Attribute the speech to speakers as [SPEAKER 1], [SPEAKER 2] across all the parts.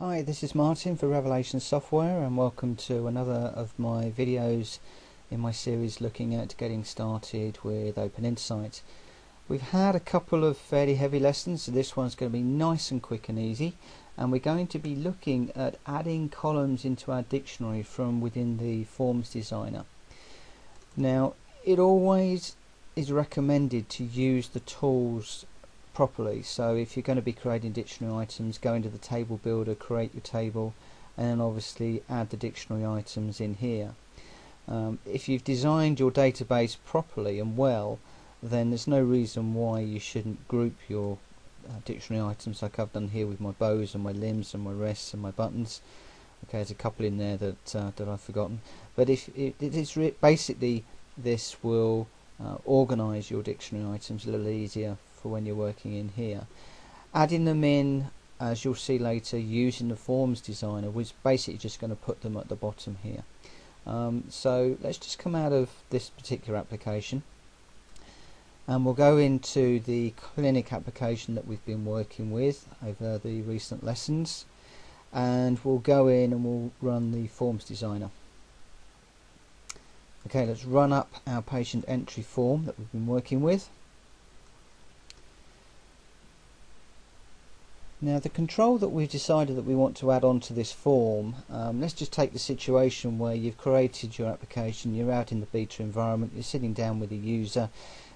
[SPEAKER 1] Hi, this is Martin for Revelation Software, and welcome to another of my videos in my series looking at getting started with OpenInsight. We've had a couple of fairly heavy lessons, so this one's going to be nice and quick and easy, and we're going to be looking at adding columns into our dictionary from within the Forms Designer. Now, it always is recommended to use the tools properly. So if you're going to be creating dictionary items, go into the table builder, create your table, and then obviously add the dictionary items in here. If you've designed your database properly and well, then there's no reason why you shouldn't group your dictionary items like I've done here with my bows and my limbs and my rests and my buttons. Okay, there's a couple in there that I've forgotten, but basically this will organize your dictionary items a little easier for when you're working in here. Adding them in, as you'll see later, using the Forms Designer was basically just going to put them at the bottom here. So let's just come out of this particular application and we'll go into the clinic application that we've been working with over the recent lessons, and we'll go in and we'll run the Forms Designer. Okay, let's run up our patient entry form that we've been working with. Now, the control that we've decided that we want to add on to this form, let's just take the situation where you've created your application, you're out in the beta environment, you're sitting down with a user,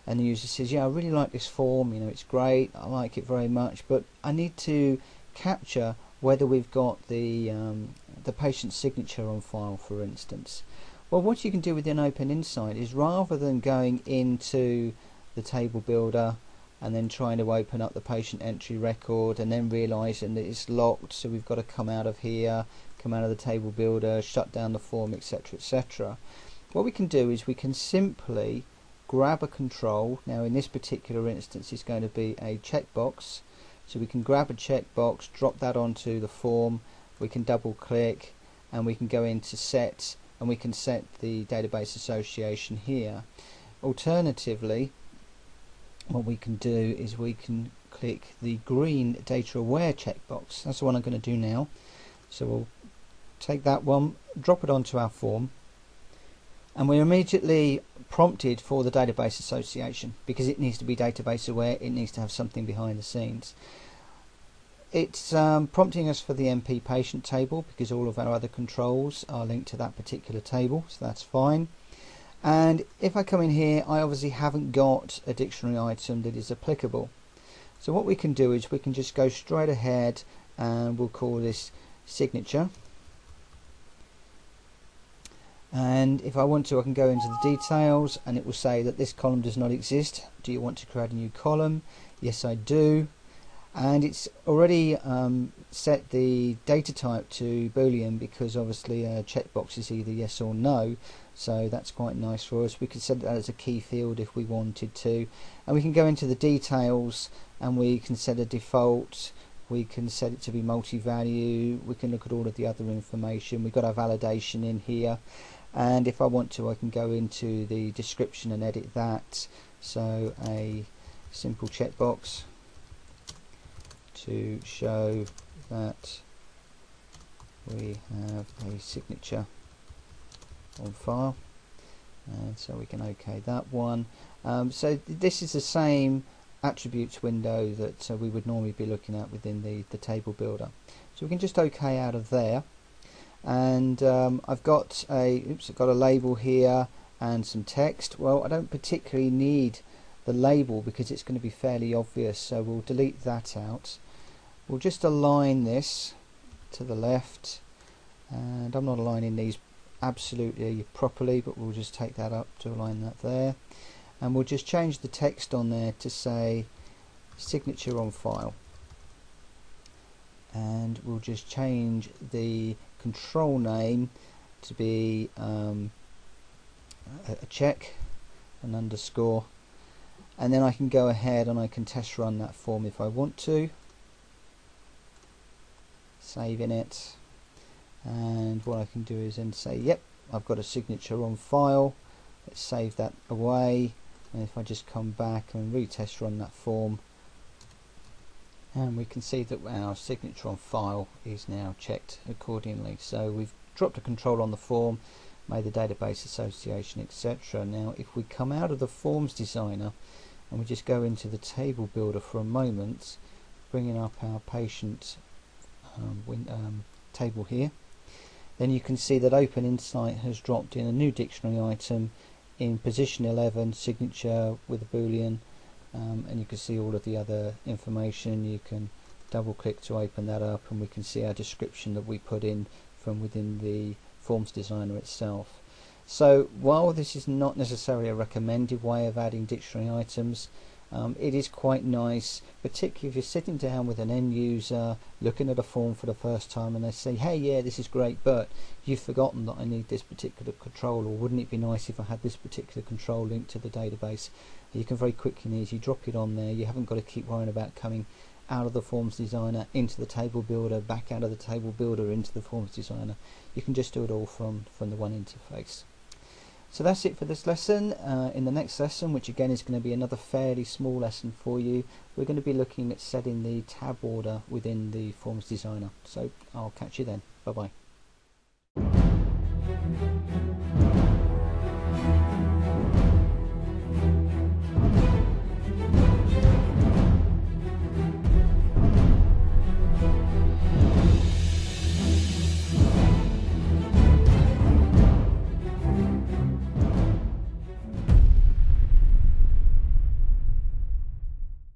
[SPEAKER 1] and the user says, yeah, I really like this form, you know, it's great, I like it very much, but I need to capture whether we've got the patient's signature on file, for instance. Well, what you can do within OpenInsight is, rather than going into the table builder and then trying to open up the patient entry record and then realizing that it's locked, so we've got to come out of here, come out of the table builder, shut down the form, etc., etc. What we can do is we can simply grab a control. Now in this particular instance it's going to be a checkbox, so we can grab a checkbox, drop that onto the form, we can double click and we can go into set and we can set the database association here. Alternatively, what we can do is we can click the green data aware checkbox. That's the one I'm going to do now. So we'll take that one, drop it onto our form, and we're immediately prompted for the database association because it needs to be database aware, it needs to have something behind the scenes. It's prompting us for the MP patient table because all of our other controls are linked to that particular table, so that's fine. And if I come in here, I obviously haven't got a dictionary item that is applicable. So what we can do is we can just go straight ahead and we'll call this signature. And if I want to, I can go into the details and it will say that this column does not exist. Do you want to create a new column? Yes, I do. And it's already set the data type to Boolean because obviously a checkbox is either yes or no, so that's quite nice for us. We could set that as a key field if we wanted to, and we can go into the details and we can set a default, we can set it to be multi-value, we can look at all of the other information. We've got our validation in here, and if I want to I can go into the description and edit that. So a simple checkbox to show that we have a signature on file, and so we can OK that one. So this is the same attributes window that we would normally be looking at within the table builder. So we can just OK out of there, and I've got a label here and some text. Well, I don't particularly need the label because it's going to be fairly obvious, so we'll delete that out. We'll just align this to the left, and I'm not aligning these absolutely properly, but we'll just take that up to align that there, and we'll just change the text on there to say signature on file, and we'll just change the control name to be a check, an underscore, and then I can go ahead and I can test run that form if I want to, saving it, and what I can do is then say yep, I've got a signature on file. Let's save that away, and if I just come back and retest run that form, and we can see that our signature on file is now checked accordingly. So we've dropped a control on the form, made the database association, etc. Now if we come out of the forms designer and we just go into the table builder for a moment, bringing up our patient table here, then you can see that Open Insight has dropped in a new dictionary item in position 11, signature with a boolean, and you can see all of the other information. You can double click to open that up and we can see our description that we put in from within the forms designer itself. So while this is not necessarily a recommended way of adding dictionary items, it is quite nice, particularly if you're sitting down with an end user looking at a form for the first time and they say, hey, yeah, this is great, but you've forgotten that I need this particular control, or wouldn't it be nice if I had this particular control linked to the database? You can very quickly and easily drop it on there. You haven't got to keep worrying about coming out of the forms designer into the table builder, back out of the table builder into the forms designer. You can just do it all from the one interface. So that's it for this lesson. In the next lesson, which again is going to be another fairly small lesson for you, we're going to be looking at setting the tab order within the forms designer. So I'll catch you then. Bye bye.